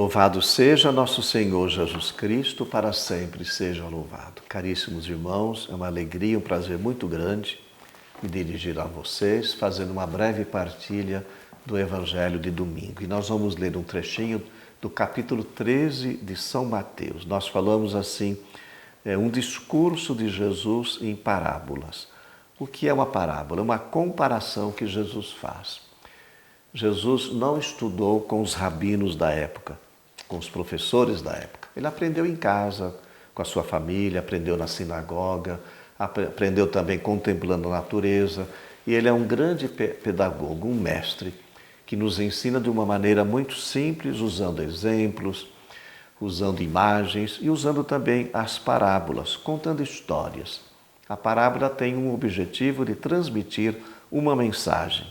Louvado seja nosso Senhor Jesus Cristo, para sempre seja louvado. Caríssimos irmãos, é uma alegria, um prazer muito grande me dirigir a vocês, fazendo uma breve partilha do Evangelho de domingo. E nós vamos ler um trechinho do capítulo 13 de São Mateus. Nós falamos assim, um discurso de Jesus em parábolas. O que é uma parábola? É uma comparação que Jesus faz. Jesus não estudou com os rabinos da época, com os professores da época. Ele aprendeu em casa, com a sua família, aprendeu na sinagoga, aprendeu também contemplando a natureza. E ele é um grande pedagogo, um mestre, que nos ensina de uma maneira muito simples, usando exemplos, usando imagens e usando também as parábolas, contando histórias. A parábola tem um objetivo de transmitir uma mensagem.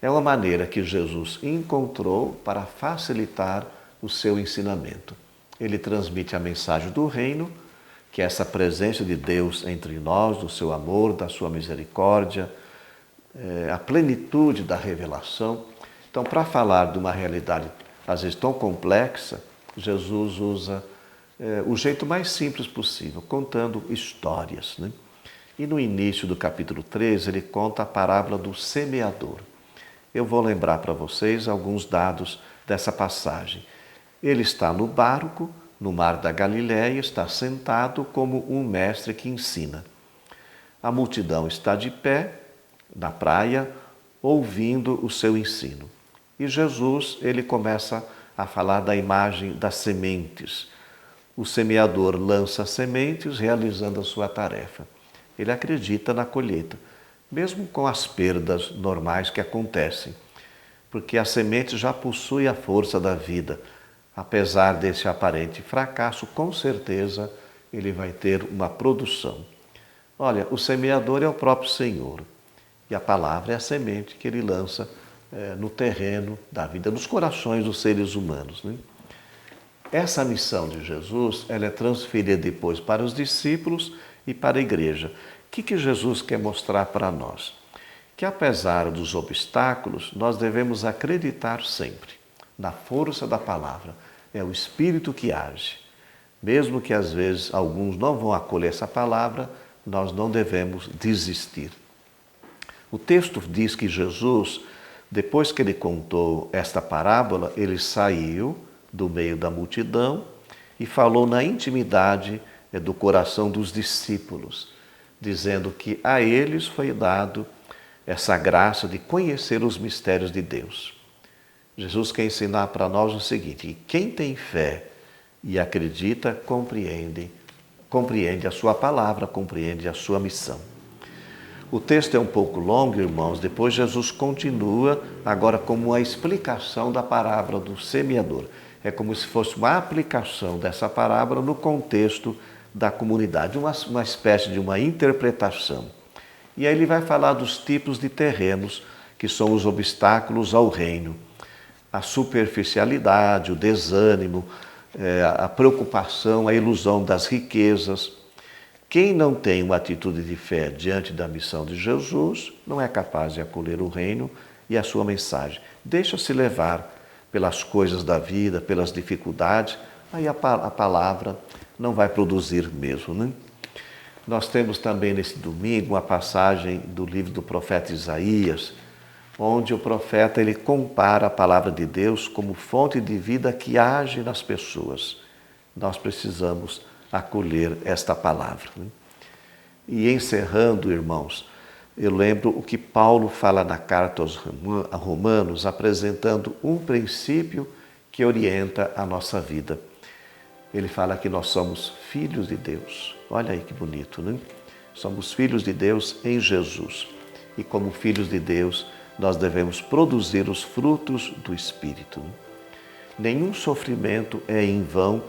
É uma maneira que Jesus encontrou para facilitar o seu ensinamento. Ele transmite a mensagem do reino, que é essa presença de Deus entre nós, do seu amor, da sua misericórdia, a plenitude da revelação. Então, para falar de uma realidade, às vezes, tão complexa, Jesus usa o jeito mais simples possível, contando histórias, né? E no início do capítulo 13, ele conta a parábola do semeador. Eu vou lembrar para vocês alguns dados dessa passagem. Ele está no barco, no mar da Galileia, está sentado como um mestre que ensina. A multidão está de pé na praia, ouvindo o seu ensino. E Jesus, ele começa a falar da imagem das sementes. O semeador lança sementes, realizando a sua tarefa. Ele acredita na colheita, mesmo com as perdas normais que acontecem, porque a semente já possui a força da vida. Apesar desse aparente fracasso, com certeza ele vai ter uma produção. Olha, o semeador é o próprio Senhor, e a palavra é a semente que ele lança no terreno da vida, nos corações dos seres humanos, né? Essa missão de Jesus, ela é transferida depois para os discípulos e para a igreja. O que Jesus quer mostrar para nós? Que apesar dos obstáculos, nós devemos acreditar sempre na força da palavra. É o Espírito que age. Mesmo que às vezes alguns não vão acolher essa palavra, nós não devemos desistir. O texto diz que Jesus, depois que ele contou esta parábola, ele saiu do meio da multidão e falou na intimidade do coração dos discípulos, dizendo que a eles foi dado essa graça de conhecer os mistérios de Deus. Jesus quer ensinar para nós o seguinte: que quem tem fé e acredita, compreende a sua palavra, compreende a sua missão. O texto é um pouco longo, irmãos. Depois Jesus continua agora como uma explicação da parábola do semeador. É como se fosse uma aplicação dessa parábola no contexto da comunidade, uma espécie de uma interpretação. E aí ele vai falar dos tipos de terrenos que são os obstáculos ao reino. A superficialidade, o desânimo, a preocupação, a ilusão das riquezas. Quem não tem uma atitude de fé diante da missão de Jesus não é capaz de acolher o reino e a sua mensagem. Deixa-se levar pelas coisas da vida, pelas dificuldades, aí a palavra não vai produzir mesmo, né? Nós temos também nesse domingo uma passagem do livro do profeta Isaías, onde o profeta ele compara a palavra de Deus como fonte de vida que age nas pessoas. Nós precisamos acolher esta palavra, né? E encerrando, irmãos, eu lembro o que Paulo fala na carta aos Romanos, apresentando um princípio que orienta a nossa vida. Ele fala que nós somos filhos de Deus. Olha aí que bonito, né? Somos filhos de Deus em Jesus. E como filhos de Deus, nós devemos produzir os frutos do Espírito. Nenhum sofrimento é em vão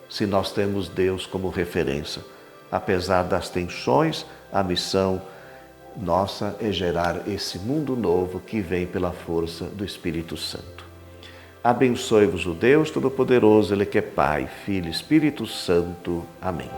se nós temos Deus como referência. Apesar das tensões, a missão nossa é gerar esse mundo novo que vem pela força do Espírito Santo. Abençoe-vos o Deus Todo-Poderoso, Ele que é Pai, Filho e Espírito Santo. Amém.